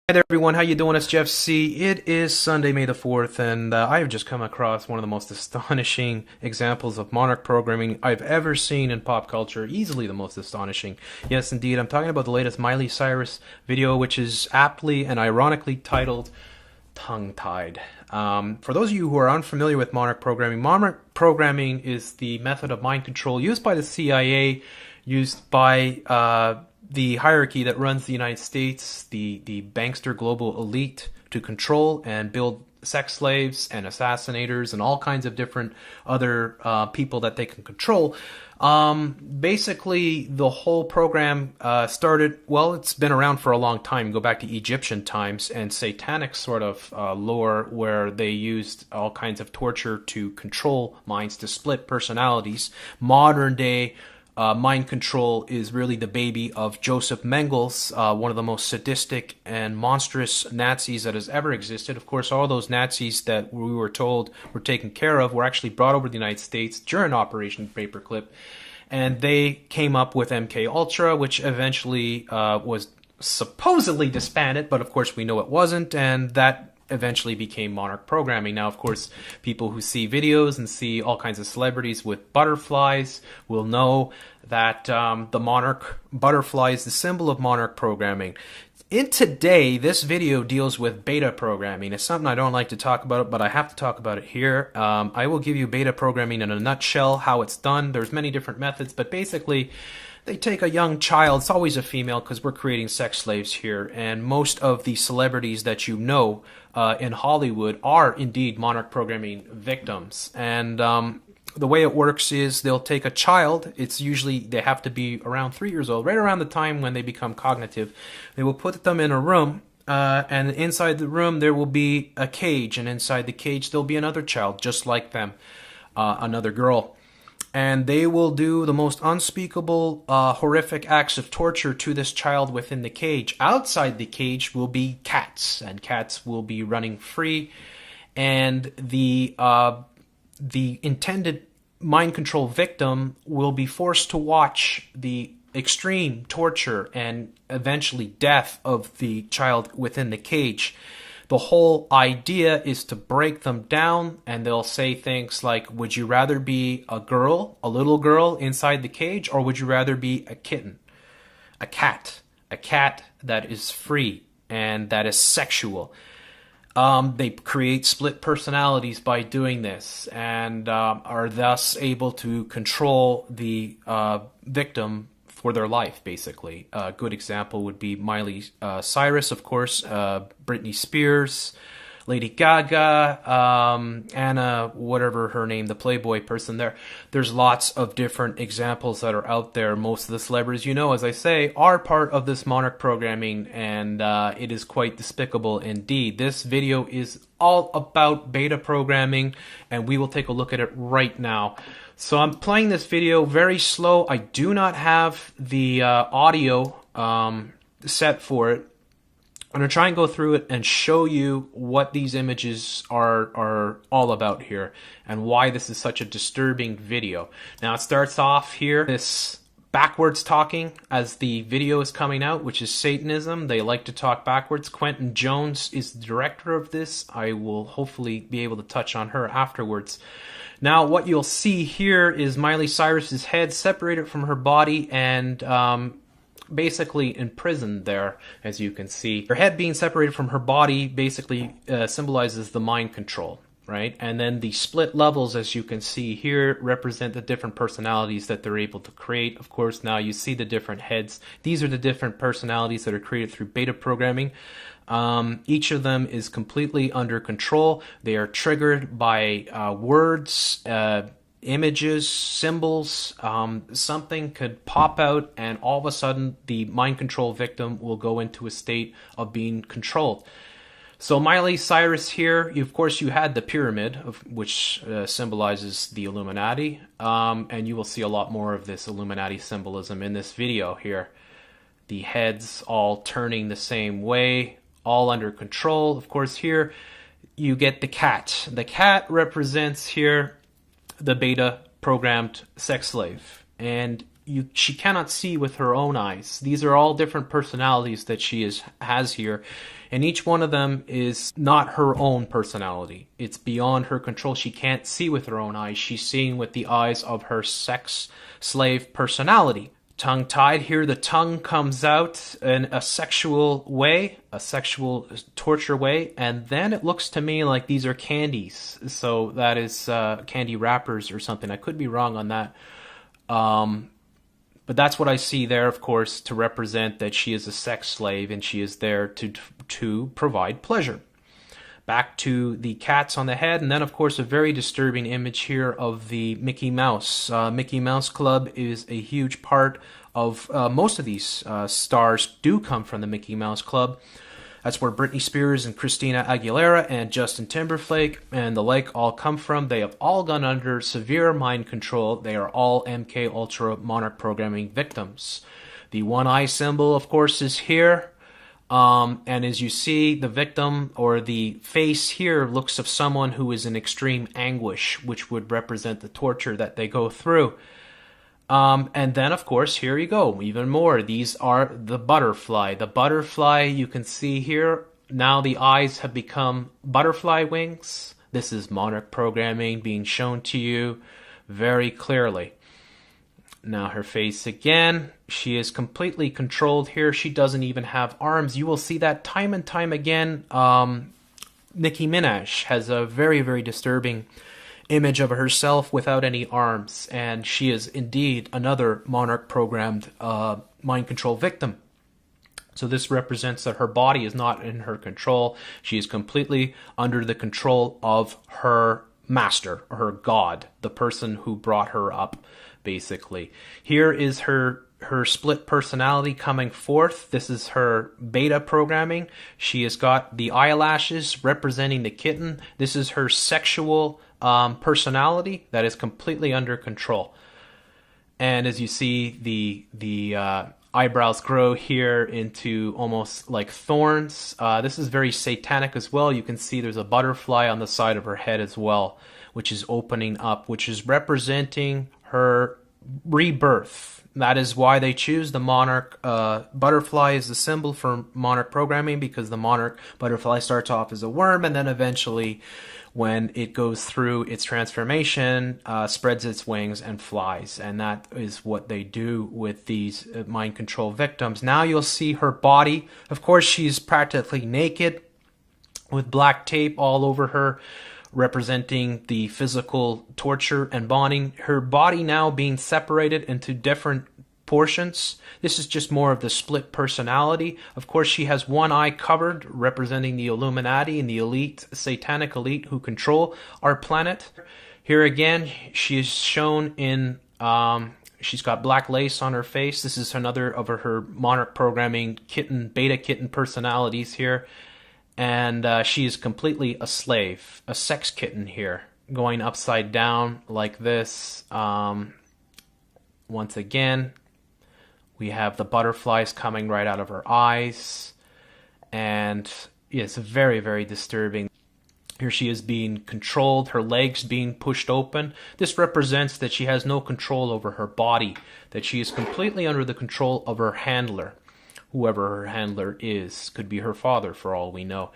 Hi there everyone, how you doing? It's Jeff C. It is Sunday, May the 4th, and I have just come across one of the most astonishing examples of Monarch programming I've ever seen in pop culture. Easily the most astonishing. Yes, indeed, I'm talking about the latest Miley Cyrus video, which is aptly and ironically titled Tongue-Tied. For those of you who are unfamiliar with Monarch programming is the method of mind control used by the CIA, used by the hierarchy that runs the United States, the bankster global elite, to control and build sex slaves and assassinators and all kinds of different other people that they can control. Basically, the whole program started, well, it's been around for a long time. Go back to Egyptian times and satanic sort of lore where they used all kinds of torture to control minds, to split personalities. Modern day mind control is really the baby of Joseph Mengele, one of the most sadistic and monstrous Nazis that has ever existed. Of course, all those Nazis that we were told were taken care of were actually brought over to the United States during Operation Paperclip, and they came up with MK Ultra, which eventually was supposedly disbanded, but of course we know it wasn't, and that eventually became Monarch programming. Now, of course, people who see videos and see all kinds of celebrities with butterflies will know that the Monarch butterfly is the symbol of Monarch programming. In today, this video deals with beta programming. It's something I don't like to talk about, but I have to talk about it here. I will give you beta programming in a nutshell, how it's done. There's many different methods, but basically, they take a young child, it's always a female because we're creating sex slaves here, and most of the celebrities that you know in Hollywood are indeed Monarch programming victims. And the way it works is they'll take a child, it's usually, they have to be around 3 years old, right around the time when they become cognitive. They will put them in a room, and inside the room there will be a cage, and inside the cage there'll be another child just like them, another girl. And they will do the most unspeakable, horrific acts of torture to this child within the cage. Outside the cage will be cats, and cats will be running free. And the intended mind control victim will be forced to watch the extreme torture and eventually death of the child within the cage. The whole idea is to break them down, and they'll say things like, would you rather be a girl, a little girl inside the cage, or would you rather be a kitten, a cat that is free and that is sexual? They create split personalities by doing this, and are thus able to control the victim for their life, basically. A good example would be Miley Cyrus, of course, Britney Spears, Lady Gaga, Anna, whatever her name, the Playboy person there. There's lots of different examples that are out there. Most of the celebrities, you know, as I say, are part of this Monarch programming, and it is quite despicable indeed. This video is all about beta programming, and we will take a look at it right now. So I'm playing this video very slow. I do not have the audio set for it. I'm going to try and go through it and show you what these images are all about here and why this is such a disturbing video. Now it starts off here, this backwards talking as the video is coming out, which is Satanism. They like to talk backwards. Quentin Jones is the director of this. I will hopefully be able to touch on her afterwards. Now, what you'll see here is Miley Cyrus's head separated from her body and basically imprisoned there, as you can see. Her head being separated from her body basically symbolizes the mind control, right? And then the split levels, as you can see here, represent the different personalities that they're able to create. Of course, now you see the different heads. These are the different personalities that are created through beta programming. Each of them is completely under control. They are triggered by words, images, symbols. Something could pop out, and all of a sudden the mind control victim will go into a state of being controlled. So Miley Cyrus here, of course you had the pyramid, which symbolizes the Illuminati, and you will see a lot more of this Illuminati symbolism in this video here. The heads all turning the same way, all under control. Of course, here you get the cat. The cat represents here the beta programmed sex slave. And she cannot see with her own eyes. These are all different personalities that she has here, and each one of them is not her own personality. It's beyond her control. She can't see with her own eyes. She's seeing with the eyes of her sex slave personality. Tongue-tied here, the tongue comes out in a sexual way, a sexual torture way, and then it looks to me like these are candies. So that is candy wrappers or something. I could be wrong on that. But that's what I see there, of course, to represent that she is a sex slave and she is there to provide pleasure. Back to the cats on the head, and then, of course, a very disturbing image here of the Mickey Mouse. Mickey Mouse Club is a huge part of most of these stars do come from the Mickey Mouse Club. That's where Britney Spears and Christina Aguilera and Justin Timberlake and the like all come from. They have all gone under severe mind control. They are all MK Ultra Monarch programming victims. The one eye symbol, of course, is here. And as you see, the victim or the face here looks of someone who is in extreme anguish, which would represent the torture that they go through. And then, of course, here you go, even more. These are the butterfly. The butterfly, you can see here, now the eyes have become butterfly wings. This is Monarch programming being shown to you very clearly. Now her face again, she is completely controlled here. She doesn't even have arms. You will see that time and time again. Nicki Minaj has a very, very disturbing image of herself without any arms, and she is indeed another Monarch programmed mind control victim. So this represents that her body is not in her control. She is completely under the control of her master, or her god, the person who brought her up, basically. Here is her split personality coming forth. This is her beta programming. She has got the eyelashes representing the kitten. This is her sexual personality that is completely under control. And as you see, the eyebrows grow here into almost like thorns. This is very satanic as well. You can see there's a butterfly on the side of her head as well, which is opening up, which is representing her rebirth. That is why they choose the Monarch butterfly as the symbol for Monarch programming, because the Monarch butterfly starts off as a worm and then eventually, when it goes through its transformation, spreads its wings and flies. And that is what they do with these mind control victims. Now you'll see her body. Of course, she's practically naked with black tape all over her, representing the physical torture and bonding. Her body now being separated into different portions. This is just more of the split personality. Of course, she has one eye covered, representing the Illuminati and the elite, satanic elite who control our planet. Here again, she is shown in, she's got black lace on her face. This is another of her Monarch programming kitten, beta kitten personalities here. And she is completely a slave, a sex kitten here, going upside down like this. Once again, we have the butterflies coming right out of her eyes. And it's very, very disturbing. Here she is being controlled, her legs being pushed open. This represents that she has no control over her body, that she is completely under the control of her handler. Whoever her handler is, could be her father for all we know.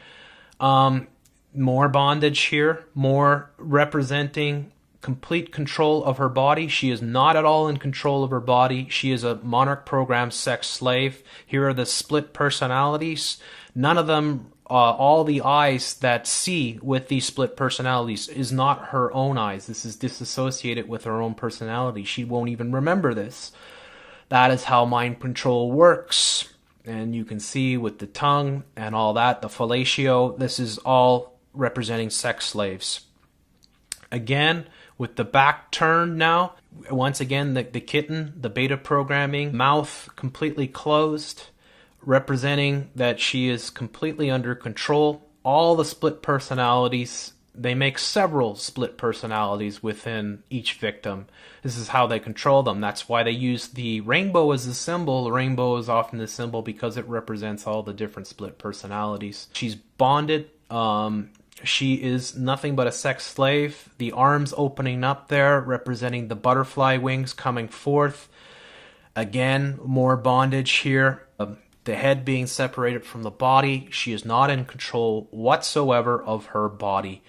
More bondage here, more representing complete control of her body. She is not at all in control of her body. She is a Monarch program sex slave. Here are the split personalities. None of them, all the eyes that see with these split personalities is not her own eyes. This is disassociated with her own personality. She won't even remember this. That is how mind control works. And you can see with the tongue and all that, the fellatio, this is all representing sex slaves. Again, with the back turned now, once again, the kitten, the beta programming, mouth completely closed, representing that she is completely under control. All the split personalities, they make several split personalities within each victim. This is how they control them. That's why they use the rainbow as a symbol. The rainbow is often the symbol because it represents all the different split personalities. She's bonded. She is nothing but a sex slave. The arms opening up there, representing the butterfly wings coming forth. Again, more bondage here. The head being separated from the body. She is not in control whatsoever of her body.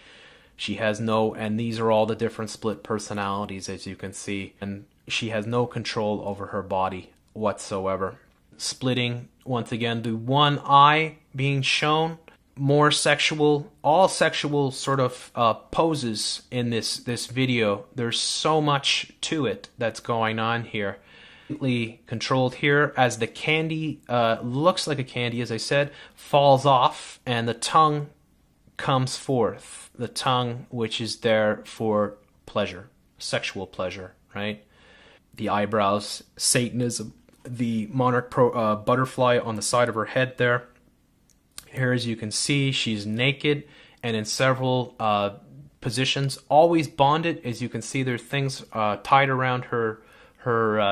She has no, and these are all the different split personalities, as you can see. And she has no control over her body whatsoever. Splitting, once again, the one eye being shown. More sexual, all sexual sort of poses in this video. There's so much to it that's going on here. Controlled here as the candy, looks like a candy, as I said, falls off and the tongue comes forth. The tongue, which is there for pleasure, sexual pleasure, right? The eyebrows, Satanism, the monarch butterfly on the side of her head there. Here, as you can see, she's naked and in several positions, always bonded. As you can see, there's things tied around her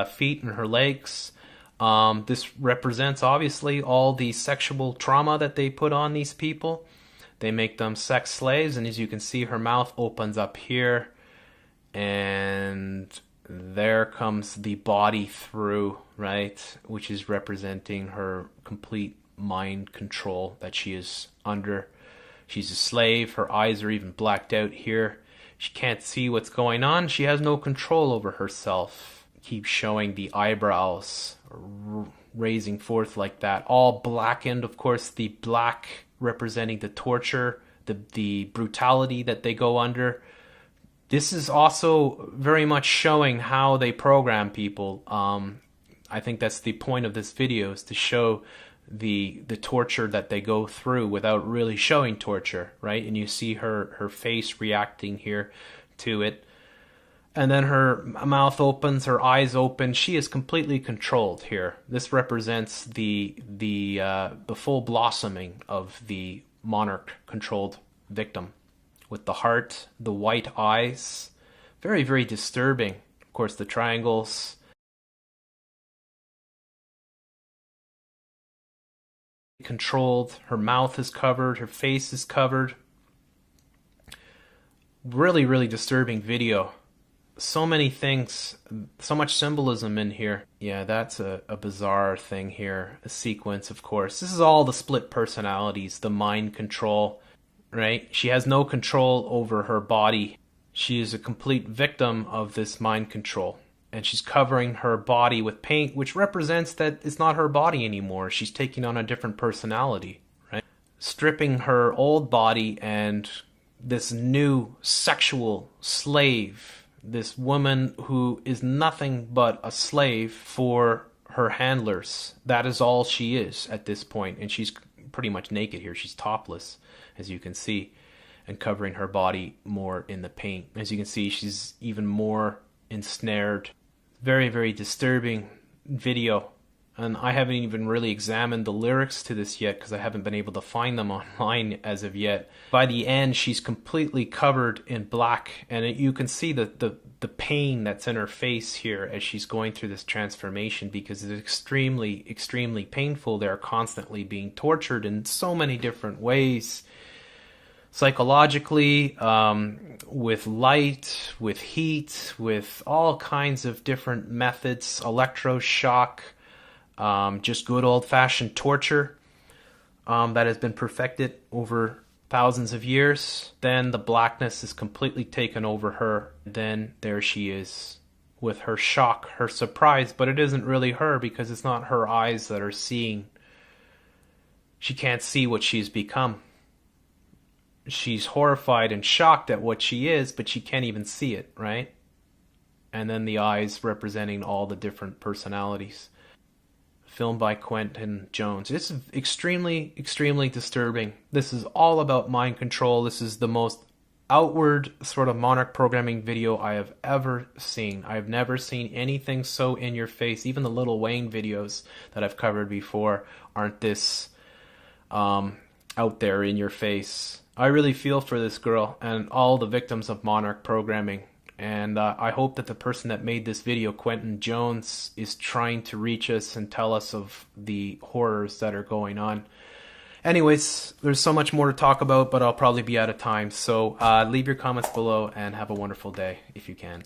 feet and her legs. This represents, obviously, all the sexual trauma that they put on these people. They make them sex slaves, and as you can see, her mouth opens up here, and there comes the body through, right, which is representing her complete mind control that she is under. She's a slave. Her eyes are even blacked out here. She can't see what's going on. She has no control over herself. Keep showing the eyebrows raising forth like that, all blackened. Of course, the black representing the torture, the brutality that they go under. This is also very much showing how they program people. I think that's the point of this video, is to show the torture that they go through without really showing torture, right? And you see her face reacting here to it. And then her mouth opens, her eyes open. She is completely controlled here. This represents the full blossoming of the monarch-controlled victim, with the heart, the white eyes. Very, very disturbing. Of course, the triangles. Controlled. Her mouth is covered. Her face is covered. Really, really disturbing video. So many things, so much symbolism in here. Yeah, that's a bizarre thing here. A sequence, of course. This is all the split personalities, the mind control, right? She has no control over her body. She is a complete victim of this mind control. And she's covering her body with paint, which represents that it's not her body anymore. She's taking on a different personality, right? Stripping her old body and this new sexual slave, this woman who is nothing but a slave for her handlers. That is all she is at this point. And she's pretty much naked here. She's topless, as you can see, and covering her body more in the paint. As you can see, she's even more ensnared. Very, very disturbing video. And I haven't even really examined the lyrics to this yet because I haven't been able to find them online as of yet. By the end, she's completely covered in black, and you can see the pain that's in her face here as she's going through this transformation, because it's extremely, extremely painful. They're constantly being tortured in so many different ways. Psychologically, with light, with heat, with all kinds of different methods, electroshock, just good old-fashioned torture that has been perfected over thousands of years. Then the blackness is completely taken over her. Then there she is with her shock, her surprise, but it isn't really her because it's not her eyes that are seeing. She can't see what she's become. She's horrified and shocked at what she is, but she can't even see it, right? And then the eyes representing all the different personalities. Filmed by Quentin Jones. It's extremely, extremely disturbing. This is all about mind control. This is the most outward sort of Monarch programming video I have ever seen. I've never seen anything so in your face. Even the Lil Wayne videos that I've covered before aren't this out there in your face. I really feel for this girl and all the victims of Monarch programming. And I hope that the person that made this video, Quentin Jones, is trying to reach us and tell us of the horrors that are going on. Anyways, there's so much more to talk about, but I'll probably be out of time. So leave your comments below and have a wonderful day if you can.